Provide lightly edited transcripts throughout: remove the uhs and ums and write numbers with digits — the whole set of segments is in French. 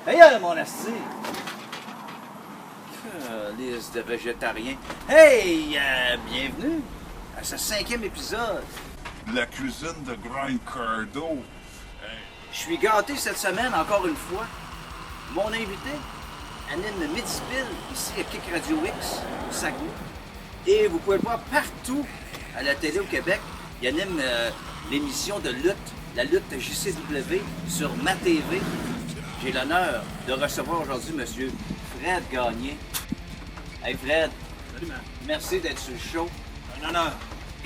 Hey, mon asti! Liste de végétariens. Hey, bienvenue à ce 5e épisode. La cuisine de Grand Cardo. Je suis gâté cette semaine, encore une fois. Mon invité anime le Midi-Pile ici à Kick Radio X, au Saguenay. Et vous pouvez le voir partout à la télé au Québec. Il anime l'émission de lutte, la lutte JCW sur ma TV. J'ai l'honneur de recevoir aujourd'hui M. Fred Gagné. Hey Fred. Salut, man. Merci d'être sur le show. Un honneur.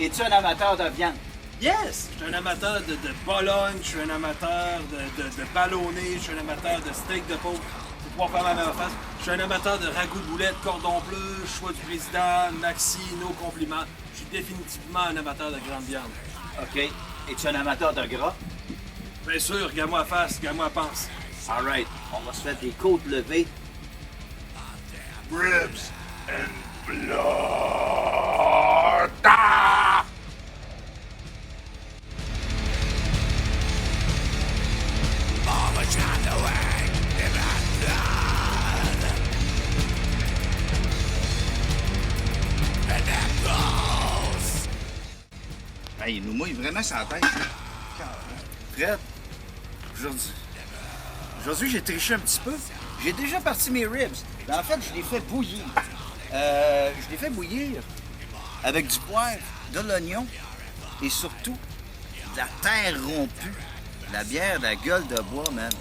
Es-tu un amateur de viande? Yes! Je suis un amateur de Bologne, je suis un amateur de ballonné, je suis un amateur de steak de pauvre. C'est trois fois ma même face. Je suis un amateur de ragoût de boulettes, cordon bleu, choix du président, maxi, nos compliments. Je suis définitivement un amateur de grande viande. OK. Es-tu un amateur de gras? Bien sûr, regarde-moi la face, regarde-moi la panse. All right. On va se faire des côtes levées. Ribs and blood. Ah! Hey, il nous mouille vraiment sa tête. Fred, aujourd'hui, j'ai triché un petit peu. J'ai déjà parti mes ribs. Mais en fait, je les fais bouillir. Je les fais bouillir avec du poivre, de l'oignon et surtout de la terre rompue. La bière de la gueule de bois, man.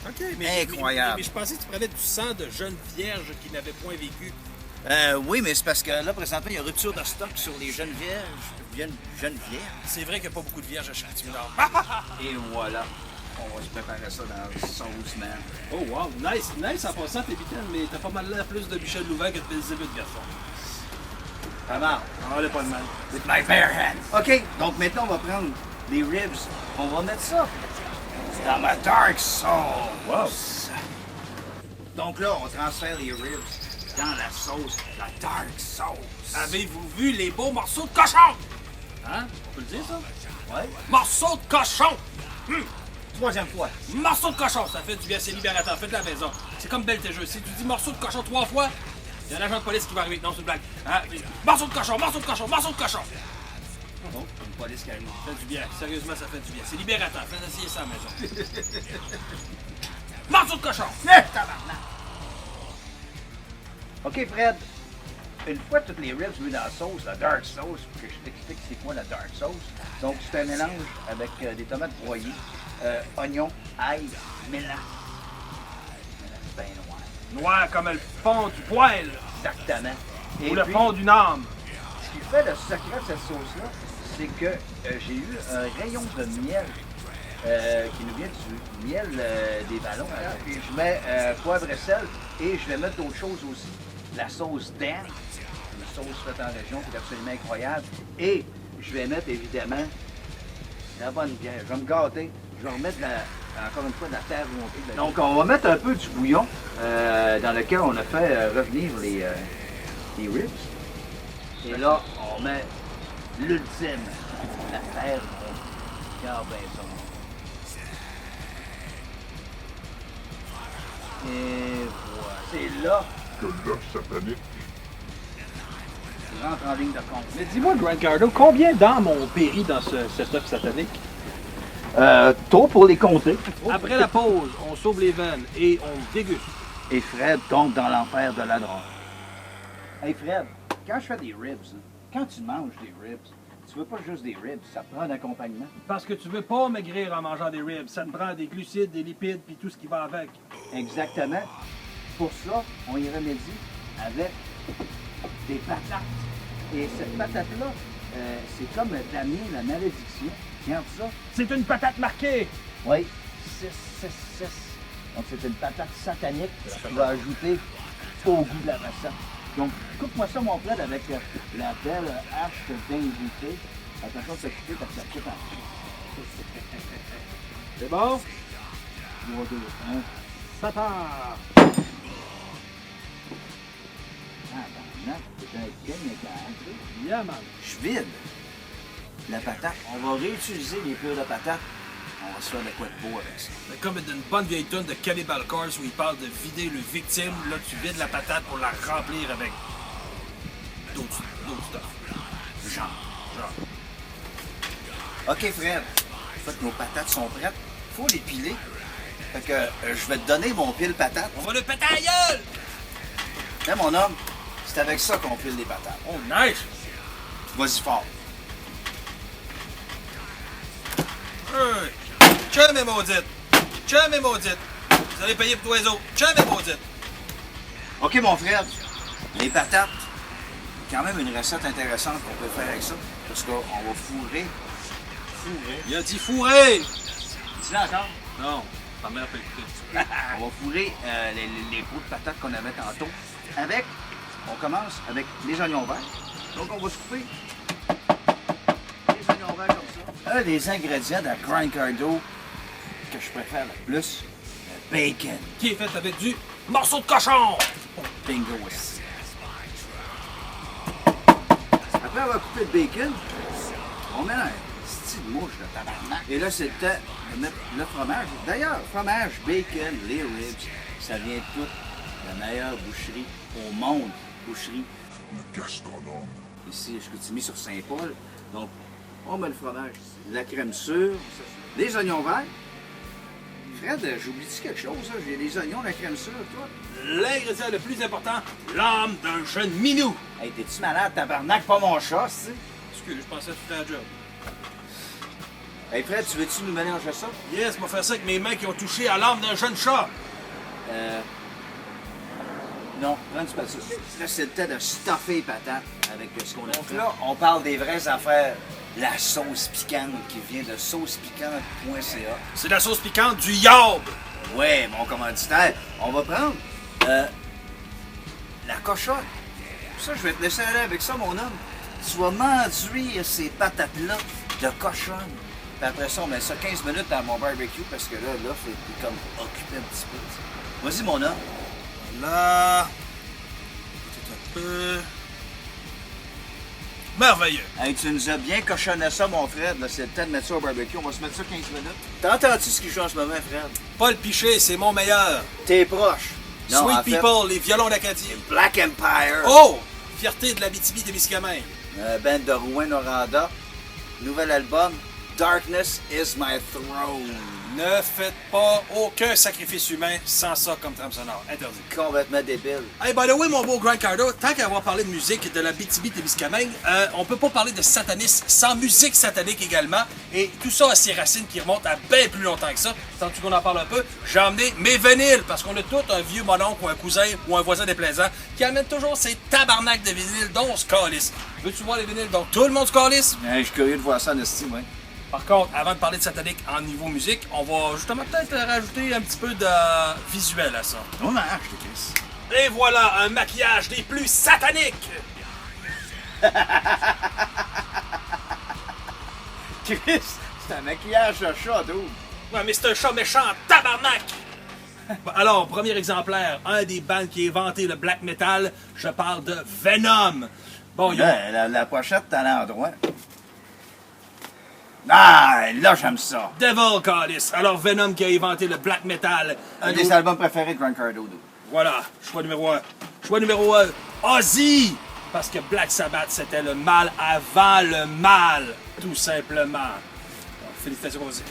OK, Incroyable. Mais je pensais que tu prenais du sang de jeunes vierges qui n'avaient point vécu. Oui, mais c'est parce que là, présentement, il y a rupture de stock sur les jeunes vierges. Jeunes vierges. C'est vrai qu'il n'y a pas beaucoup de vierges à Châteauneuf. Et voilà. On va se préparer ça dans le sauce, man. Oh wow, nice en passant tes bitaines, mais t'as pas mal l'air plus de Michel Louvain que de Belzébuth, garçon. Ça marche. Ah, elle est pas de mal. With my bare hands. OK, donc maintenant, on va prendre les ribs. On va mettre ça dans ma dark sauce. Wow. Donc là, on transfère les ribs dans la sauce, la dark sauce. Avez-vous vu les beaux morceaux de cochon? Hein? On peut le dire, ça? Ouais. Morceaux de cochon! Troisième fois. Morceaux de cochon, ça fait du bien, c'est libérateur, faites de la maison. C'est comme belle tes jeux. Si tu dis morceaux de cochon 3 fois, il y a un agent de police qui va arriver. Non, c'est une blague. Hein? Morceaux de cochon, morceaux de cochon, morceaux de cochon! Oh, une police qui arrive. Ça fait du bien, sérieusement, ça fait du bien. C'est libérateur, faites essayer ça à la maison. Morceaux de cochon! Tabarnak! OK, Fred. Une fois toutes les ribs mises dans la sauce, la dark sauce, pour que je t'explique c'est quoi la dark sauce. Donc, c'est un mélange avec des tomates broyées, oignons, ail, mélange. C'est bien noir. Noir comme le fond du poêle! Exactement. Et Ou le puis, fond d'une âme! ce qui fait le secret de cette sauce-là, c'est que j'ai eu un rayon de miel qui nous vient du miel des ballons. Puis je mets poivre et sel et je vais mettre d'autres choses aussi. La sauce Dan, une sauce faite en région qui est absolument incroyable. Et je vais mettre évidemment la bonne bière. Je vais me gâter. Je vais remettre encore une fois de la terre montée. Donc on va mettre un peu du bouillon dans lequel on a fait revenir les ribs. Et là, on met l'ultime, la terre montée. Regarde bien ça. Et voilà. C'est là Que l'œuf satanique. qu'il rentre en ligne de compte. Mais dis-moi, Grand Cardo, combien d'âmes ont péri dans cet œuf satanique? Tôt pour les compter. Après la pause, on sauve les veines et on déguste. Et Fred tombe dans l'enfer de la drogue. Hey Fred, quand je fais des ribs, là, quand tu manges des ribs, tu veux pas juste des ribs, ça te prend un accompagnement. Parce que tu veux pas maigrir en mangeant des ribs. Ça te prend des glucides, des lipides, puis tout ce qui va avec. Exactement. Pour ça, on y remédie avec des patates. Et cette patate-là, c'est comme Damien, la malédiction. Regarde ça. C'est une patate marquée! Oui, 6, 6, 6. Donc c'est une patate satanique qui va ajouter au goût de la recette. Donc coupe-moi ça mon Fred avec la belle hache d'invité. Attention de te couper parce que ça coupe en C'est bon? 3, 2, 1. Ça part! Ah, ben, c'est un game Yeah, man. Je vide la patate. On va réutiliser les pures de patate on va se faire de quoi de beau avec ça. C'est comme une bonne vieille tonne de Cannibal Corpse où il parle de vider le victime. Là, tu vides la patate pour la remplir avec d'autres stuff. Genre. OK, Fred. En fait, nos patates sont prêtes. Faut les piler. Fait que je vais te donner mon pile patate. On va le péter à la gueule! Hein, mon homme? C'est avec ça qu'on pile les patates. Oh, nice! Vas-y fort. Hey. Chum et maudite! Chum et maudite! Vous allez payer pour tous les autres. Chum et maudite! OK, mon frère. Les patates. Quand même une recette intéressante qu'on peut faire avec ça. Parce qu'on va fourrer. Il a dit fourrer! Tu l'as encore? Non, ta mère peut écouter. On va fourrer les pots de patates qu'on avait tantôt. On commence avec les oignons verts. Donc, on va se couper les oignons verts comme ça. Un des ingrédients de la Grind Cardo que je préfère le plus, le bacon. Qui est fait avec du morceau de cochon! Bingo aussi. Après avoir coupé le bacon, on met un style de mouche de tabarnak. Et là, c'est le temps de mettre le fromage. D'ailleurs, fromage, bacon, les ribs, ça vient de toute la meilleure boucherie au monde. Boucherie. Le gastronome. Ici, je continue sur Saint-Paul. Donc, on met le fromage, la crème sûre, les oignons verts. Fred, j'oublie-tu quelque chose? Hein? J'ai les oignons, la crème sûre, toi. L'ingrédient le plus important, l'âme d'un jeune minou. Hey, t'es-tu malade, tabarnak? Pas mon chat, c'est. Excuse, je pensais que tu faisais un job. Hey, Fred, tu veux-tu nous mélanger ça? Yes, m'a fait ça avec mes mains qui ont touché à l'âme d'un jeune chat. Non, prends du papier. Là, c'est le temps de stuffer les patates avec ce qu'on a fait. Donc là, on parle des vraies affaires. La sauce piquante qui vient de saucepiquante.ca. C'est la sauce piquante du Yob. Ouais, mon commanditaire. On va prendre la cochonne. Ça, je vais te laisser aller avec ça, mon homme. Tu vas m'enduire ces patates-là de cochonne. Puis après ça, on met ça 15 minutes dans mon barbecue parce que là, faut comme occuper un petit peu. Vas-y, mon homme. Là. Peut-être un peu. Merveilleux. Hey, tu nous as bien cochonné ça, mon frère. Là, c'est le temps de mettre ça au barbecue. On va se mettre ça 15 minutes. T'entends-tu ce qui joue en ce moment, frère? Paul Piché, c'est mon meilleur. T'es proche. Non, Sweet en fait, People, les violons d'Acadie. Black Empire. Oh! Fierté de l'Abitibi-Témiscamingue. Band de Rouen-Noranda. Nouvel album, Darkness is my throne. Ne faites pas aucun sacrifice humain sans ça comme trame sonore. Interdit. Complètement débile. Hey, by the way, mon beau Grind Cardo, tant qu'à avoir parlé de musique de la BTB-Témiscamingue, on peut pas parler de satanisme sans musique satanique également. Et tout ça a ses racines qui remontent à bien plus longtemps que ça. Tant qu'on en parle un peu, j'ai emmené mes vinyles, parce qu'on a tout un vieux mononcle ou un cousin ou un voisin déplaisant qui amène toujours ses tabarnaks de vinyles dont on se calisse. Veux-tu voir les vinyles dont tout le monde se calisse? Je suis curieux de voir ça en estime, ouais. Par contre, avant de parler de satanique en niveau musique, on va justement peut-être rajouter un petit peu de visuel à ça. On marche, Chris. Et voilà, un maquillage des plus sataniques! Chris, c'est un maquillage de chat, d'où? Ouais, mais c'est un chat méchant, tabarnak! Bon, alors, premier exemplaire, un des bands qui a inventé le black metal, je parle de Venom. Bon, ils ont... La pochette, t'as l'endroit. Ah, là, j'aime ça. Devil Callis. Alors, Venom qui a inventé le black metal. Un des albums préférés de Grand Cardo. Voilà, choix numéro 1. Choix numéro 1, Ozzy! Parce que Black Sabbath, c'était le mal avant le mal, tout simplement. Donc, félicitations, Ozzy.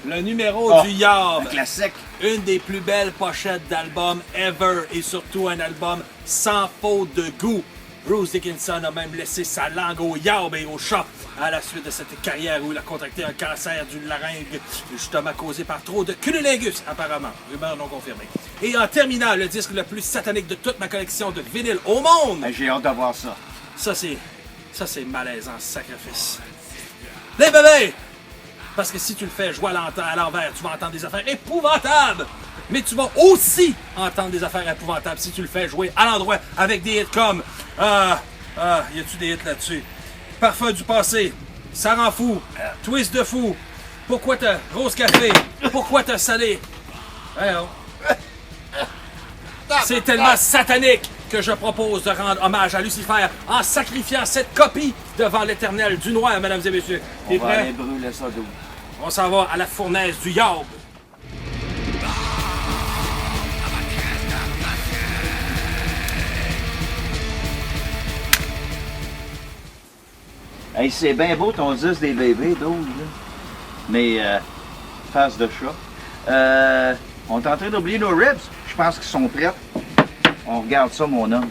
Le numéro du Yob. Un classique. Une des plus belles pochettes d'album ever et surtout un album sans faute de goût. Bruce Dickinson a même laissé sa langue au Yob et au chat à la suite de cette carrière où il a contracté un cancer du laryngue, justement causé par trop de cunnilingus, apparemment. Rumeur non confirmée. Et en terminant, le disque le plus satanique de toute ma collection de vinyles au monde. J'ai hâte de voir ça. Ça, c'est malaisant, sacrifice. Les bébés! Parce que si tu le fais jouer à l'envers, tu vas entendre des affaires épouvantables. Mais tu vas aussi entendre des affaires épouvantables si tu le fais jouer à l'endroit avec des hits comme... y a-tu des hits là-dessus? Parfum du passé, ça rend fou, twist de fou, pourquoi t'as rose café, pourquoi t'as salé? Voyons. C'est tellement satanique que je propose de rendre hommage à Lucifer en sacrifiant cette copie devant l'éternel du noir, mesdames et messieurs. T'es On va prêt? aller brûler ça d'où? On s'en va à la fournaise du Yob. Hey, c'est bien beau ton 10 des bébés, 12, là. Mais, face de chat. On est en train d'oublier nos ribs. Je pense qu'ils sont prêts. On regarde ça, mon homme.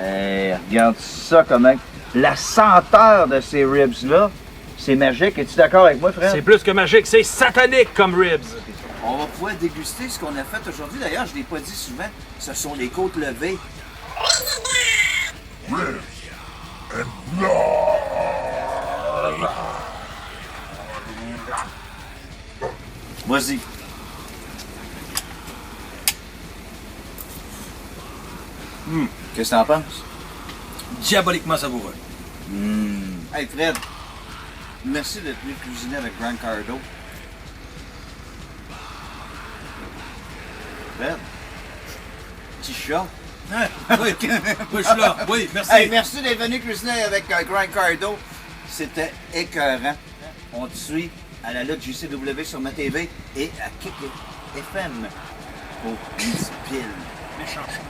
Hey, regarde ça, comment... La senteur de ces ribs-là, c'est magique. Es-tu d'accord avec moi, frère? C'est plus que magique, c'est satanique comme ribs. On va pouvoir déguster ce qu'on a fait aujourd'hui. D'ailleurs, je ne l'ai pas dit souvent. Ce sont les côtes levées. Vas-y. Qu'est-ce que t'en penses? Diaboliquement savoureux. Hey Fred, merci d'être venu cuisiner avec Grant Cardo. Fred, petit chat. Oui, je suis là. Oui, merci. Hey, merci d'être venu cuisiner avec Grant Cardo. C'était écœurant. On te suit à la lutte JCW sur ma TV et à Kick FM au 10 piles. Méchant chat.